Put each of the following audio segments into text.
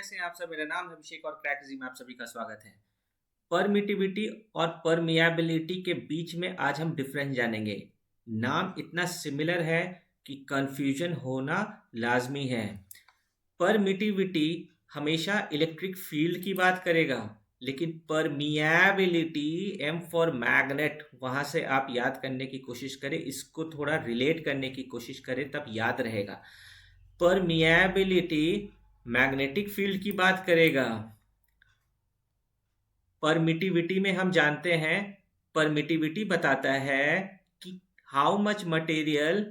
कैसे हैं आप सब। मेरा नाम है अभिषेक और क्रैकजी में आप सभी का स्वागत है। परमिटिविटी और परमिएबिलिटी के बीच में आज हम डिफरेंस जानेंगे। नाम इतना सिमिलर है कि कंफ्यूजन होना लाजमी है। परमिटिविटी हमेशा इलेक्ट्रिक फील्ड की बात करेगा, लेकिन परमिएबिलिटी एम फॉर मैग्नेट, वहां से आप याद करने की कोशिश करें, इसको थोड़ा रिलेट करने की कोशिश करें तब याद रहेगा। परमिएबिलिटी मैग्नेटिक फील्ड की बात करेगा। परमिटिविटी में हम जानते हैं, परमिटिविटी बताता है कि how much material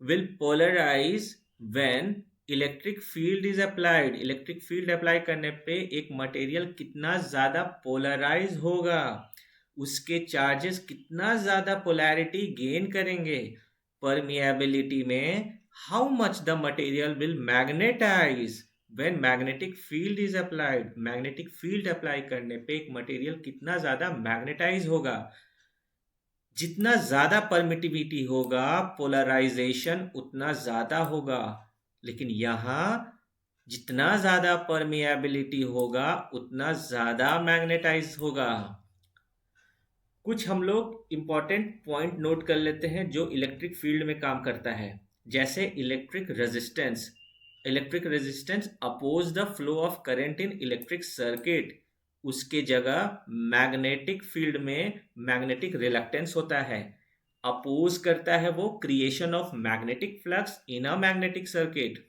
will polarise when electric field is applied. Electric field apply करने पे एक मटेरियल कितना ज्यादा पोलराइज होगा, उसके चार्जेस कितना ज्यादा पोलैरिटी गेन करेंगे। परमिएबिलिटी में how much the material will magnetise when magnetic field is applied. Magnetic field apply करने पे एक मटेरियल कितना ज्यादा मैग्नेटाइज होगा। जितना ज्यादा परमिटिविटी होगा, पोलराइजेशन उतना ज्यादा होगा। लेकिन यहां जितना ज्यादा परमिएबिलिटी होगा उतना ज्यादा मैग्नेटाइज होगा। कुछ हम लोग इंपॉर्टेंट पॉइंट नोट कर लेते हैं जो इलेक्ट्रिक फील्ड में काम करता है, जैसे electric resistance. Electric resistance oppose the flow of current in electric circuit. उसके जगह मैग्नेटिक फील्ड में मैग्नेटिक रिलक्टेंस होता है। अपोज करता है वो creation of magnetic flux in a magnetic circuit.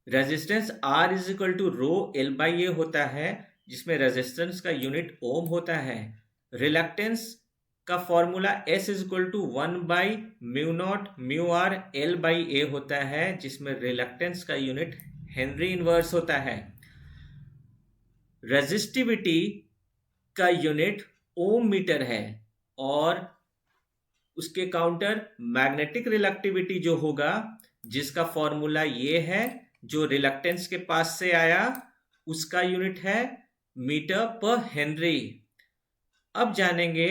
Resistance R is equal to rho L by A होता है, जिसमें रेजिस्टेंस का यूनिट ओम होता है। रिलक्टेंस का formula S is equal to 1 by mu naught mu R L by A होता है, जिसमें रिलक्टेंस का यूनिट हेनरी इनवर्स होता है। रेजिस्टिविटी का यूनिट ओम मीटर है, और उसके काउंटर मैग्नेटिक रिलक्टिविटी जो होगा, जिसका फॉर्मूला ये है, जो रिलक्टेंस के पास से आया, उसका यूनिट है मीटर पर हेनरी। अब जानेंगे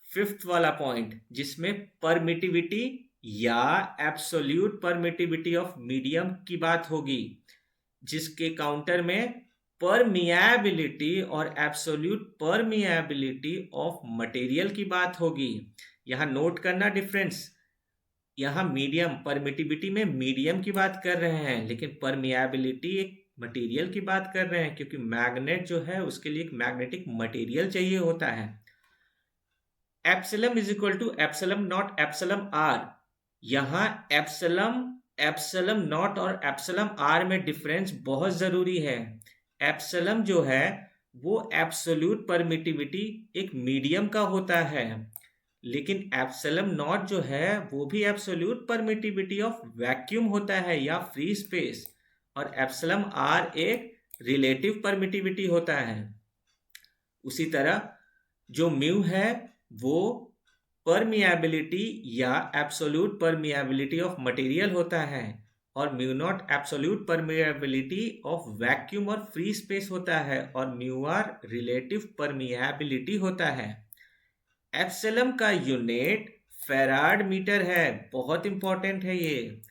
फिफ्थ वाला पॉइंट, जिसमें परमिटिविटी या एब्सोल्यूट परमिटिविटी ऑफ मीडियम की बात होगी, जिसके काउंटर में परमिएबिलिटी और एब्सोल्यूट परमिएबिलिटी ऑफ मटेरियल की बात होगी। यहां नोट करना डिफरेंस, यहां मीडियम, परमिटिविटी में मीडियम की बात कर रहे हैं, लेकिन परमिएबिलिटी एक मटेरियल की बात कर रहे हैं, क्योंकि मैग्नेट जो है उसके लिए एक मैग्नेटिक मटेरियल चाहिए होता है। Epsilon is equal to epsilon naught epsilon R. यहां एप्सिलम नॉट और एप्सिलम आर में डिफरेंस बहुत जरूरी है। एप्सिलम जो है वो एब्सोल्यूट परमिटिविटी एक मीडियम का होता है, लेकिन एप्सिलम नॉट जो है वो भी एब्सोल्यूट परमिटिविटी ऑफ वैक्यूम होता है या फ्री स्पेस, और एप्सिलम आर एक रिलेटिव परमिटिविटी होता है। उसी तरह जो म्यू है वो परमिएबिलिटी या एब्सोल्यूट परमिएबिलिटी ऑफ मटेरियल होता है, और mu naught absolute permeability of vacuum और फ्री स्पेस होता है, और म्यू आर रिलेटिव परमिएबिलिटी होता है। एप्सिलम का यूनिट फेराड मीटर है, बहुत इंपॉर्टेंट है ये।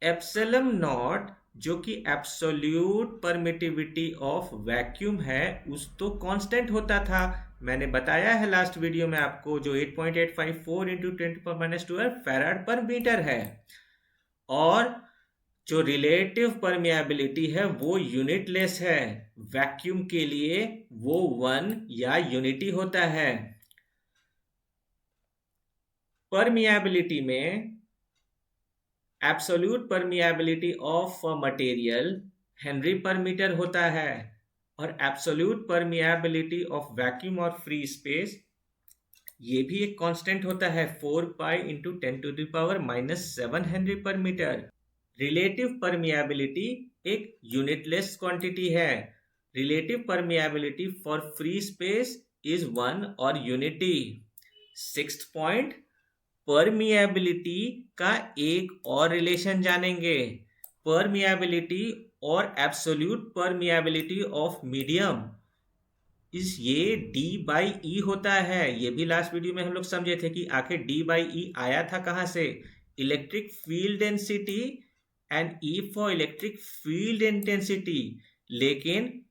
एप्सिलम नॉट जो कि एब्सोल्यूट परमिटिविटी ऑफ वैक्यूम है, उस तो कांस्टेंट होता था। मैंने बताया है लास्ट वीडियो में आपको, जो 8.854 इंटू 10⁻²² फेराड पर मीटर है। और जो रिलेटिव परमिएबिलिटी है वो यूनिटलेस है, वैक्यूम के लिए वो 1 या यूनिटी होता है। परमिएबिलिटी में absolute permeability of material Henry per metre होता है, और एब्सोल्यूट परमिएबिलिटी ऑफ वैक्यूम और फ्री स्पेस ये भी एक कांस्टेंट होता है, 4 pi into 10⁻⁻7 Henry per metre. Relative permeability एक यूनिटलेस क्वांटिटी है। Relative permeability for free space is 1 और यूनिटी। सिक्स्थ पॉइंट, परमिएबिलिटी का एक और रिलेशन जानेंगे। परमिएबिलिटी और एब्सोल्यूट परमिएबिलिटी ऑफ मीडियम इस ये डी बाई ई होता है। ये भी लास्ट वीडियो में हम लोग समझे थे कि आखिर डी बाई ई आया था कहां से। Electric field density and E for electric field intensity. लेकिन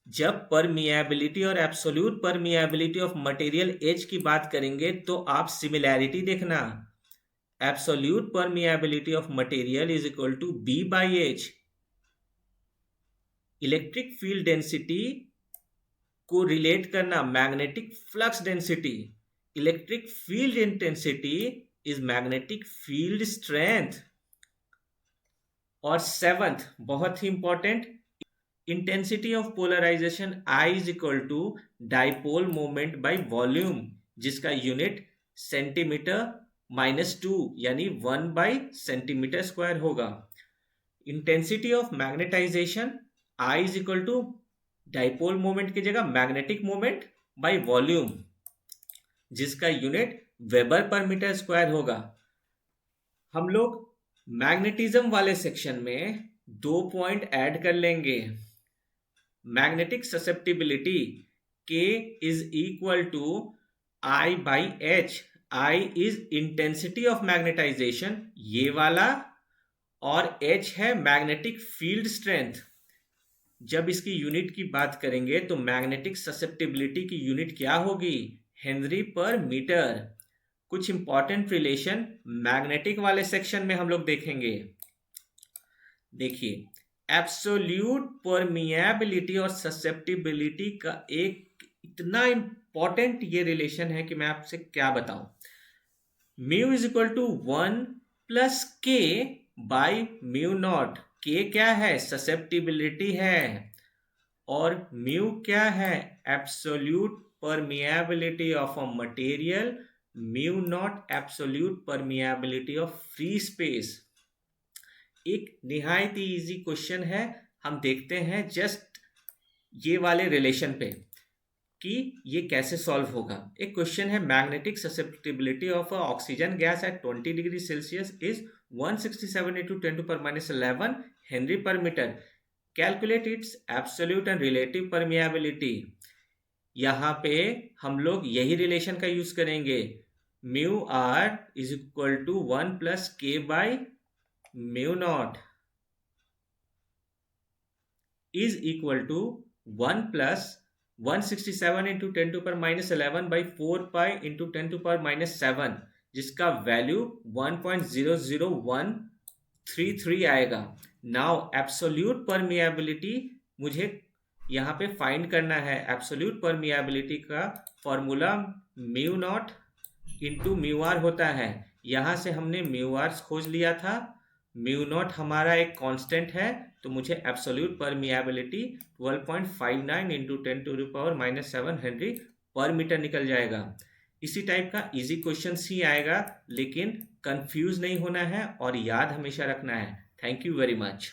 जब परमिएबिलिटी और absolute permeability of material H की बात करेंगे तो आप सिमिलैरिटी देखना। Absolute permeability of material is equal to B by H। Electric field density को रिलेट करना magnetic flux density. Electric field intensity is magnetic field strength. और सेवंथ बहुत ही important, intensity of polarisation I is equal to dipole moment by volume, जिसका unit centimetre -2 यानी 1 by centimetre square होगा। Intensity of magnetisation I is equal to dipole moment की जगह magnetic moment by volume, जिसका unit weber per metre square होगा। हम लोग magnetism वाले सेक्शन में 2 पॉइंट ऐड कर लेंगे। Magnetic susceptibility K is equal to I by H। I is intensity of magnetisation, ये वाला, और H है मैग्नेटिक फील्ड स्ट्रेंथ। जब इसकी यूनिट की बात करेंगे तो मैग्नेटिक ससेप्टिबिलिटी की यूनिट क्या होगी? Henry per metre. कुछ इंपॉर्टेंट रिलेशन मैग्नेटिक वाले सेक्शन में हम लोग देखेंगे। देखिए, एब्सोल्यूट परमिएबिलिटी और ससेप्टिबिलिटी का एक इतना इंपॉर्टेंट ये रिलेशन है कि मैं आपसे क्या बताऊं। Mu is equal to 1 plus K by mu naught. K क्या है? ससेप्टिबिलिटी है। और म्यू क्या है? Absolute permeability of a material. Mu naught absolute permeability of free space. एक निहायत ही इजी क्वेश्चन है, हम देखते हैं जस्ट ये वाले रिलेशन पे कि ये कैसे सॉल्व होगा। एक क्वेश्चन है, magnetic susceptibility of oxygen gas at 20 degree Celsius is 167 into 10 to power minus 11 henry per metre. Calculate its absolute and relative permeability. यहाँ पे हम लोग यही रिलेशन का यूज करेंगे। Mu R is equal to 1 plus K by mu nought is equal to 1 plus 167 into 10 to power minus 11 by 4 pi into 10 to power minus 7, जिसका value 1.00133 आएगा। Now absolute permeability मुझे यहाँ पे फाइंड करना है। Absolute permeability का formula mu naught into mu r होता है। यहाँ से हमने म्यू आर खोज लिया था, म्यू नॉट हमारा एक कांस्टेंट है, तो मुझे absolute permeability 12.59 into 10 to the power minus 7 henry per metre निकल जाएगा। इसी टाइप का इजी क्वेश्चन ही आएगा, लेकिन कंफ्यूज नहीं होना है और याद हमेशा रखना है। Thank you very much.